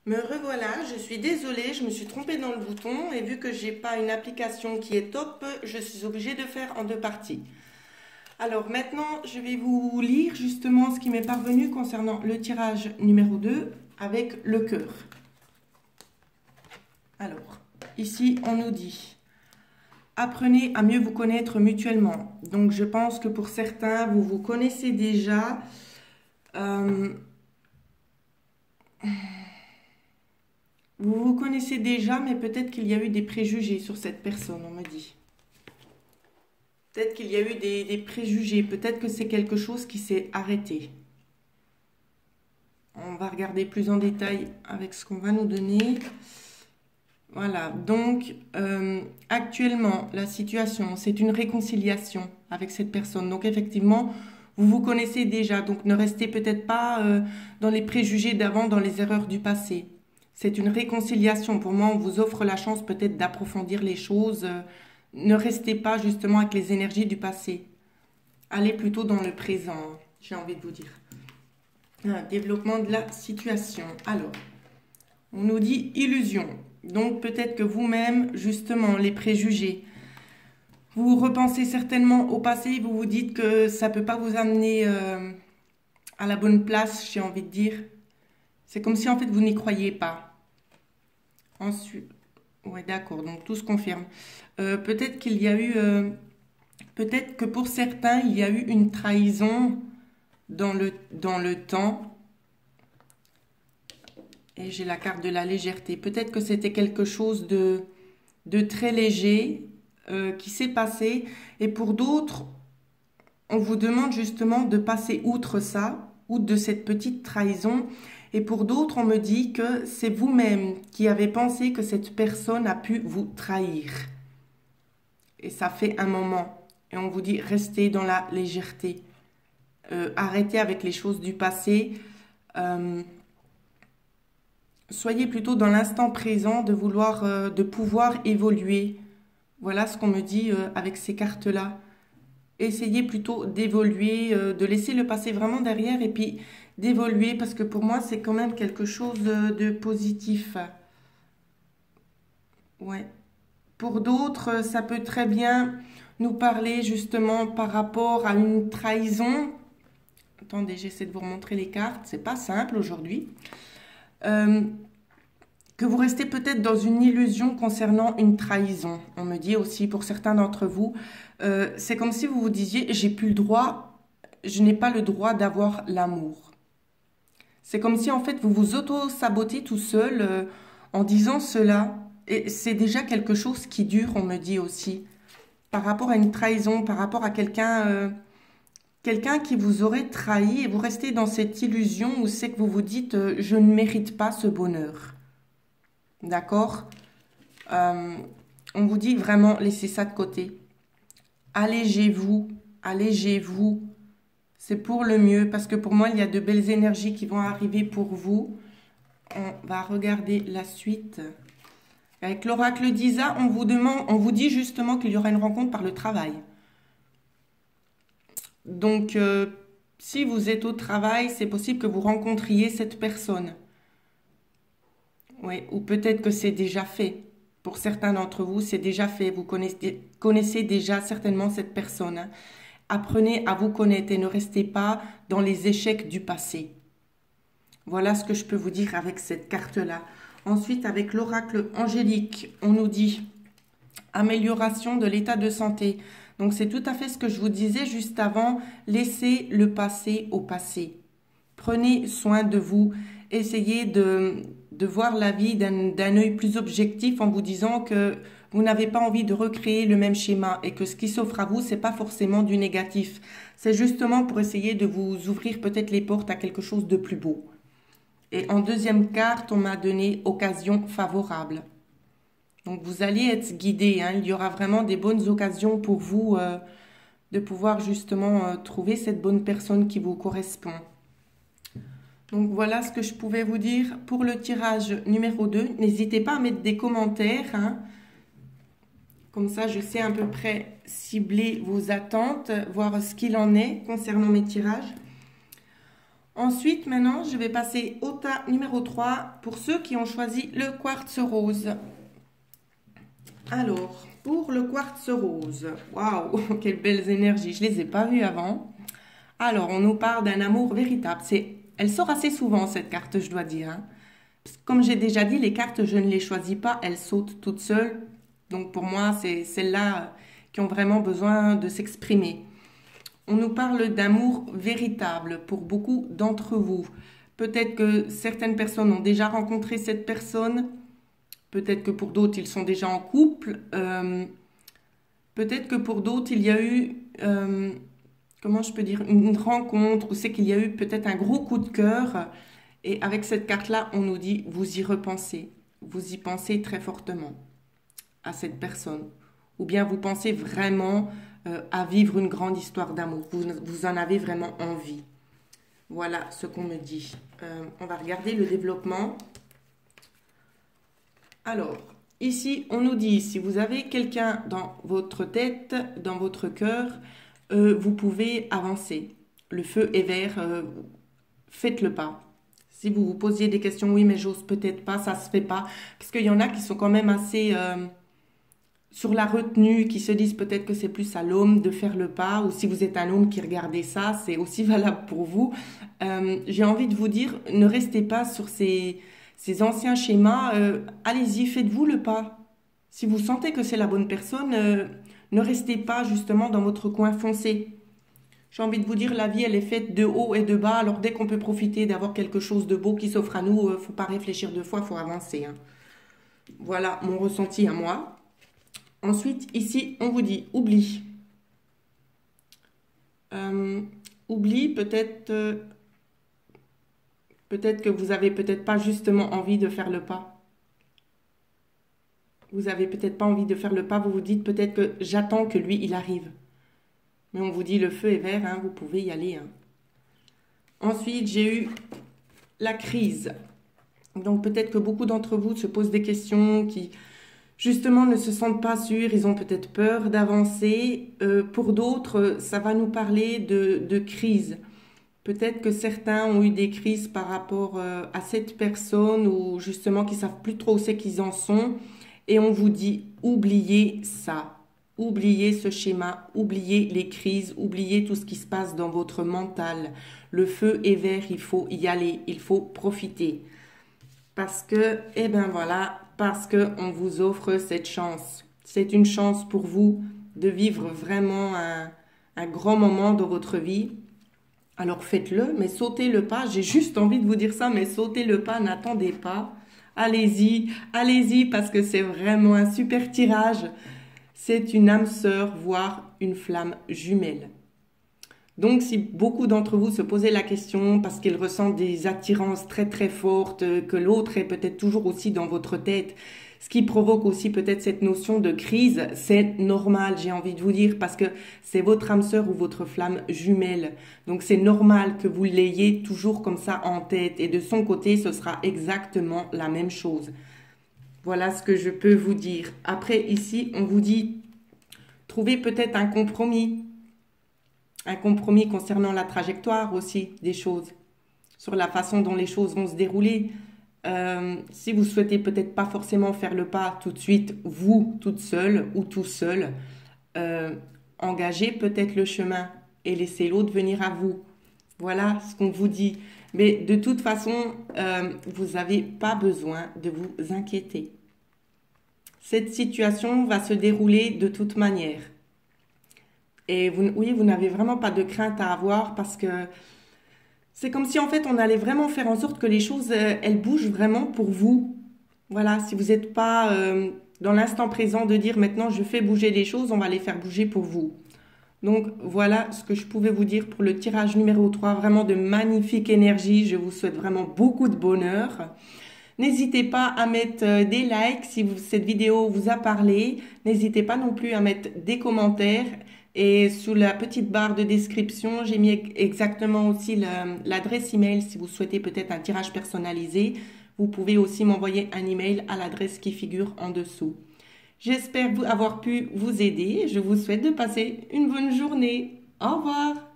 Me revoilà, je suis désolée, je me suis trompée dans le bouton et vu que j'ai pas une application qui est top, je suis obligée de faire en deux parties. Alors maintenant, je vais vous lire justement ce qui m'est parvenu concernant le tirage numéro 2 avec le cœur. Alors, ici on nous dit: apprenez à mieux vous connaître mutuellement. Donc je pense que pour certains, vous vous connaissez déjà. Vous vous connaissez déjà, mais peut-être qu'il y a eu des préjugés sur cette personne, on me dit. Peut-être qu'il y a eu des préjugés, peut-être que c'est quelque chose qui s'est arrêté. On va regarder plus en détail avec ce qu'on va nous donner. Voilà, donc actuellement, la situation, c'est une réconciliation avec cette personne. Donc effectivement, vous vous connaissez déjà, donc ne restez peut-être pas dans les préjugés d'avant, dans les erreurs du passé. C'est une réconciliation. Pour moi, on vous offre la chance peut-être d'approfondir les choses. Ne restez pas justement avec les énergies du passé. Allez plutôt dans le présent, j'ai envie de vous dire. Développement de la situation. Alors, on nous dit illusion. Donc peut-être que vous-même, justement, les préjugés, vous repensez certainement au passé, vous vous dites que ça ne peut pas vous amener à la bonne place, j'ai envie de dire. C'est comme si en fait vous n'y croyez pas. Ensuite, ouais, d'accord, donc tout se confirme. Peut-être qu'il y a eu, peut-être que pour certains, il y a eu une trahison dans le temps. Et j'ai la carte de la légèreté. Peut-être que c'était quelque chose de très léger qui s'est passé. Et pour d'autres, on vous demande justement de passer outre ça, outre de cette petite trahison. Et pour d'autres, on me dit que c'est vous-même qui avez pensé que cette personne a pu vous trahir. Et ça fait un moment. Et on vous dit, restez dans la légèreté. Arrêtez avec les choses du passé. Soyez plutôt dans l'instant présent de vouloir, de pouvoir évoluer. Voilà ce qu'on me dit avec ces cartes-là. Essayez plutôt d'évoluer, de laisser le passé vraiment derrière et puis d'évoluer parce que pour moi, c'est quand même quelque chose de positif. Ouais. Pour d'autres, ça peut très bien nous parler justement par rapport à une trahison. Attendez, j'essaie de vous remontrer les cartes. C'est pas simple aujourd'hui. Que vous restez peut-être dans une illusion concernant une trahison. On me dit aussi pour certains d'entre vous, c'est comme si vous vous disiez, j'ai plus le droit, je n'ai pas le droit d'avoir l'amour. C'est comme si en fait vous vous auto-sabotez tout seul en disant cela. Et c'est déjà quelque chose qui dure, on me dit aussi. Par rapport à une trahison, par rapport à quelqu'un qui vous aurait trahi et vous restez dans cette illusion où c'est que vous vous dites, je ne mérite pas ce bonheur. D'accord? On vous dit vraiment, laissez ça de côté. Allégez-vous, allégez-vous. C'est pour le mieux parce que pour moi, il y a de belles énergies qui vont arriver pour vous. On va regarder la suite. Avec l'oracle d'Isa, on vous dit justement qu'il y aura une rencontre par le travail. Donc, si vous êtes au travail, c'est possible que vous rencontriez cette personne. Oui, ou peut-être que c'est déjà fait. Pour certains d'entre vous, c'est déjà fait. Vous connaissez déjà certainement cette personne. Hein. Apprenez à vous connaître et ne restez pas dans les échecs du passé. Voilà ce que je peux vous dire avec cette carte-là. Ensuite, avec l'oracle angélique, on nous dit amélioration de l'état de santé. Donc, c'est tout à fait ce que je vous disais juste avant. Laissez le passé au passé. Prenez soin de vous. Essayez de voir la vie d'un œil plus objectif en vous disant que vous n'avez pas envie de recréer le même schéma et que ce qui s'offre à vous, c'est pas forcément du négatif. C'est justement pour essayer de vous ouvrir peut-être les portes à quelque chose de plus beau. Et en deuxième carte, on m'a donné occasion favorable. Donc vous allez être guidé, hein. Il y aura vraiment des bonnes occasions pour vous de pouvoir justement trouver cette bonne personne qui vous correspond. Donc voilà ce que je pouvais vous dire pour le tirage numéro 2. N'hésitez pas à mettre des commentaires. Hein. Comme ça, je sais à peu près cibler vos attentes, voir ce qu'il en est concernant mes tirages. Ensuite, maintenant, je vais passer au tas numéro 3 pour ceux qui ont choisi le quartz rose. Alors, pour le quartz rose, waouh, quelles belles énergies, je ne les ai pas vues avant. Alors, on nous parle d'un amour véritable. Elle sort assez souvent, cette carte, je dois dire, hein. Comme j'ai déjà dit, les cartes, je ne les choisis pas, elles sautent toutes seules. Donc, pour moi, c'est celles-là qui ont vraiment besoin de s'exprimer. On nous parle d'amour véritable pour beaucoup d'entre vous. Peut-être que certaines personnes ont déjà rencontré cette personne. Peut-être que pour d'autres, ils sont déjà en couple. Peut-être que pour d'autres, il y a eu, comment je peux dire, une rencontre où c'est qu'il y a eu peut-être un gros coup de cœur. Et avec cette carte-là, on nous dit, vous y repensez. Vous y pensez très fortement à cette personne. Ou bien vous pensez vraiment à vivre une grande histoire d'amour. Vous en avez vraiment envie. Voilà ce qu'on me dit. On va regarder le développement. Alors, ici, on nous dit, si vous avez quelqu'un dans votre tête, dans votre cœur, vous pouvez avancer. Le feu est vert, faites le pas. Si vous vous posiez des questions, oui, mais j'ose peut-être pas, ça se fait pas. Parce qu'il y en a qui sont quand même assez sur la retenue, qui se disent peut-être que c'est plus à l'homme de faire le pas. Ou si vous êtes un homme qui regardez ça, c'est aussi valable pour vous. J'ai envie de vous dire, ne restez pas sur ces anciens schémas. Allez-y, faites-vous le pas. Si vous sentez que c'est la bonne personne, ne restez pas justement dans votre coin foncé. J'ai envie de vous dire, la vie, elle est faite de haut et de bas. Alors, dès qu'on peut profiter d'avoir quelque chose de beau qui s'offre à nous, faut pas réfléchir deux fois, faut avancer, hein. Voilà mon ressenti à moi. Ensuite, ici, on vous dit, oublie. Oublie, peut-être que vous avez peut-être pas justement envie de faire le pas. Vous avez peut-être pas envie de faire le pas. Vous vous dites peut-être que j'attends que lui, il arrive. Mais on vous dit, le feu est vert, hein, vous pouvez y aller, hein. Ensuite, j'ai eu la crise. Donc, peut-être que beaucoup d'entre vous se posent des questions, qui justement ne se sentent pas sûrs, ils ont peut-être peur d'avancer. Pour d'autres, ça va nous parler de crise. Peut-être que certains ont eu des crises par rapport à cette personne ou justement qui savent plus trop où c'est qu'ils en sont. Et on vous dit, oubliez ça. Oubliez ce schéma, oubliez les crises, oubliez tout ce qui se passe dans votre mental. Le feu est vert, il faut y aller, il faut profiter. Parce que, eh ben voilà, parce qu'on vous offre cette chance. C'est une chance pour vous de vivre vraiment un grand moment dans votre vie. Alors faites-le, mais sautez le pas. J'ai juste envie de vous dire ça, mais sautez le pas, n'attendez pas. Allez-y, parce que c'est vraiment un super tirage. C'est une âme sœur, voire une flamme jumelle. Donc, si beaucoup d'entre vous se posaient la question parce qu'ils ressentent des attirances très très fortes, que l'autre est peut-être toujours aussi dans votre tête, ce qui provoque aussi peut-être cette notion de crise, c'est normal, j'ai envie de vous dire, parce que c'est votre âme sœur ou votre flamme jumelle. Donc, c'est normal que vous l'ayez toujours comme ça en tête. Et de son côté, ce sera exactement la même chose. Voilà ce que je peux vous dire. Après, ici, on vous dit, trouvez peut-être un compromis. Un compromis concernant la trajectoire aussi des choses. Sur la façon dont les choses vont se dérouler. Si vous souhaitez peut-être pas forcément faire le pas tout de suite, vous, toute seule ou tout seul, engagez peut-être le chemin et laissez l'autre venir à vous. Voilà ce qu'on vous dit. Mais de toute façon, vous n'avez pas besoin de vous inquiéter. Cette situation va se dérouler de toute manière. Et vous n'avez vraiment pas de crainte à avoir parce que c'est comme si en fait on allait vraiment faire en sorte que les choses, elles bougent vraiment pour vous. Voilà, si vous n'êtes pas dans l'instant présent de dire maintenant je fais bouger les choses, on va les faire bouger pour vous. Donc voilà ce que je pouvais vous dire pour le tirage numéro 3. Vraiment de magnifique énergie. Je vous souhaite vraiment beaucoup de bonheur. N'hésitez pas à mettre des likes si cette vidéo vous a parlé. N'hésitez pas non plus à mettre des commentaires. Et sous la petite barre de description, j'ai mis exactement aussi l'adresse email si vous souhaitez peut-être un tirage personnalisé. Vous pouvez aussi m'envoyer un email à l'adresse qui figure en dessous. J'espère avoir pu vous aider. Je vous souhaite de passer une bonne journée. Au revoir.